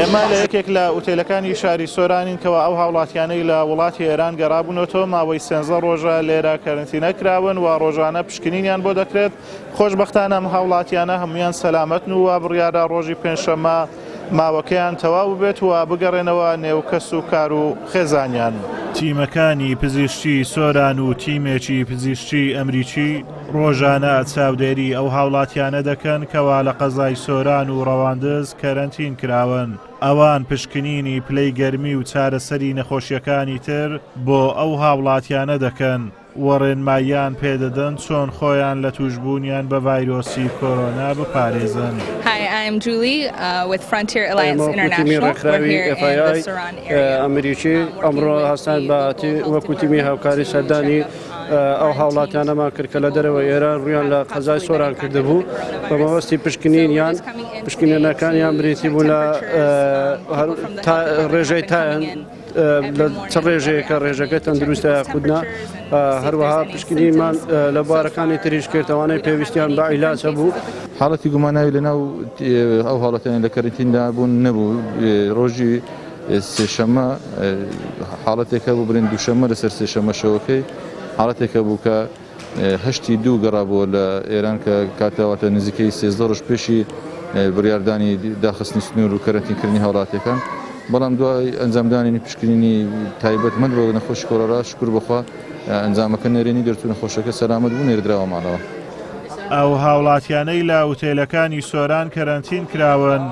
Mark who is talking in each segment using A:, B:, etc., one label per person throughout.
A: ئێمە لە یەکێک لە ئوتێلەکانی شاری سۆرانین کەەوە ئەو هاوڵاتیانەی لە وڵاتی ئێران گەڕابوونەوە ماوەی 13 ڕۆژە لێرە کەرنتینە کراون و ڕۆژانە پشکنینیان بۆ دەکرێت. خۆشبەختانە ئەم هاوڵاتیانە هەمویان سەلامەتن و بڕیارە ڕۆژی پێنجشەممە ماوەکەیان تەواو بێت و بگەڕێنەوە نێوکەس و کار و خێزانیان. تیمەکانی پزیشکی سۆران و تیمێکی پزیشکی ئەمریکی ڕۆژانە چاودێری ئەو هاوڵاتیانە دەکەن کەوا لە قەزای سۆران و ڕەواندز کەرەنتین کراون. ئەوان پشکنینی پلەی گەرمی و چارەسەری نەخۆشیەکانی تر بۆ ئەو هاوڵاتیانە دەکەن وەڕێنماییان پێدەدەن چۆن خۆیان لە توشبوونیان بە ڤایرۆسی کۆرۆنا بپارێزن.
B: Hi, I'm Julie with Frontier Alliance International. We're here in the Saran area.
C: ئەمریکی ئەمڕۆ هەستان بە وەکو تیمی هاوکاری سەردانی ئەو هاوڵاتیانەمان کرد کە لە دەرەوە ئێران ڕویان لە قەزای سۆران کردبوو بە مەبەستی پشکنینیان پشکنینەکانیان بریتی بوو لە ڕێژەی تایەن لە چ ڕێژەیەکە ڕێژەکە تەندروستە یاخودنا هەروەها پشکنینمان لە بوارەکانی تریش کردەوانەی پێویستیان بە عیلاجە بوو.
D: حاڵەتی گوماناوی لەناو ئەو هاوڵاتیان لە کەرنتیندا بوون نەبوو. ڕۆژی سێشەممە حاڵەتێکە بوو برین دووشەممە لەسەر سێشەممە شەوەکەی حاڵەتێکە بوو کە هەشتی دوو گەڕابووە لە ئێران کە کاتەواتە نزیکەی 13 ڕۆژ پێشی بڕیاردانی داخستنی سنوور و کەرنتینکردنی هاوڵاتەکان. بەڵام دوای ئەنجامدانی پشکنینی تایبەتمەند بۆ نەخۆشی کۆرۆنا شکر بەخوا ئەنجامەکە نێرێنی دەرچوو نەخۆشەکە سەلامەت بوو نێردراوە ماڵەوە.
A: ئەو هاوڵاتیانەی لە ئوتێلەکانی سۆران کەرەنتین کراون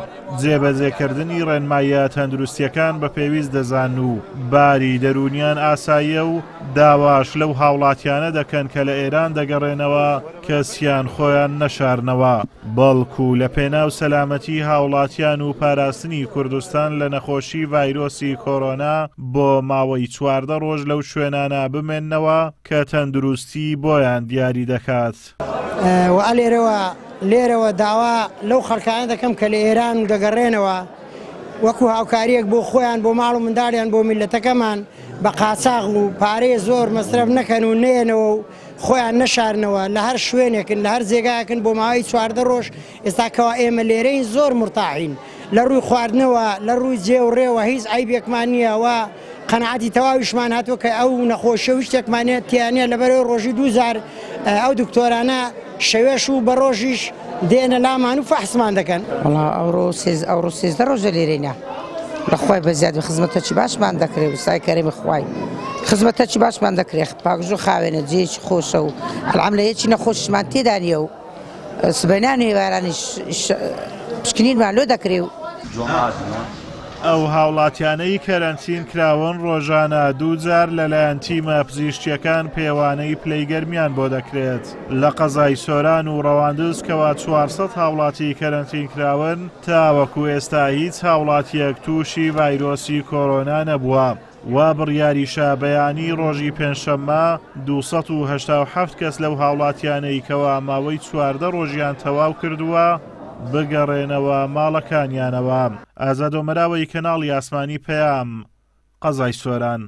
A: جێبەجێکردنی ڕێنماییە تەندروستیەکان بە پێویست دەزان و باری دەرونیان ئاساییە و داواش لەو هاوڵاتیانە دەکەن کە لە ئێران دەگەڕێنەوە کەسیان خۆیان نەشارنەوە بەڵکو لە پێناو سەلامەتی هاوڵاتیان و پاراستنی کوردستان لە نەخۆشی ڤایرۆسی کۆرۆنا بۆ ماوەی 14 ڕۆژ لەو شوێنانە بمێننەوە کە تەندروستی بۆیان دیاری دەکات.
E: لێرەوە داوا لەو خەڵکانە دەکەم کە لە ئێران دەگەڕێنەوە وەکو هاوکاریەک بۆ خۆیان بۆ ماڵ و منداڵیان بۆ میلەتەکەمان بە قاچاغ و پارەی زۆر مەسرەف نەکەن و نێنەوە و خۆیان نەشارنەوە لە هەر شوێنێکن لە هەر جێگایەکن بۆ ماوەی 14 ڕۆژ ئێستا کەوا ئێمە لێرەین زۆر مرتاحین لە ڕووی خواردنەوە لە ڕووی جێ و ڕێوە هیچ عیبێکمان نییە و قەنەعەتی تەواویشمان هاتووە کە ئەو نەخۆشیە و شتێکمانێت تیانە لەبەرەوەی ڕۆژی 2000 ئەو دکتۆرانە شەوێش و بە ڕۆژیش دێنە لامان و فەحسمان دەکەن.
F: ئەوڕۆ 13 ڕۆژە لێرەینە بەخوای بەزیاد خزمەتەکی باشمان دەکرێت و سای کەرێمی خوای خزمەتەکی باشمان دەکرێت پاکژوو خاوێنە جێکی خۆشە و ئەلعەم لە یەکی نەخۆشیشمان تێدانیە و سبەینان هێوارانی پشکنینمان لۆ دەکرێت و
A: ئەو هاوڵاتیانەی کەرەنتین کراون ڕۆژانە دووجار لەلایەن تیمە پزیشکیەکان پێوانەی پلەی گەرمیان بۆ دەکرێت لە قەزای سۆران و ڕەواندز کەوا 400 هاوڵاتی کەرەنتین کراون تاوەکو ئێستا هیچ هاوڵاتیەک تووشی ڤایرۆسی کۆرۆنا نەبووە و بڕیاریشە بەیانی ڕۆژی پێنجشەممە 287 کەس لەو هاوڵاتیانەی کەوا ماوەی 14 ڕۆژیان تەواو کردووە بگەڕێنەوە ماڵەکانیانەوە. ئازاد ئۆمەراوەی کەناڵی ئاسمانی پەیام قەزای سۆران.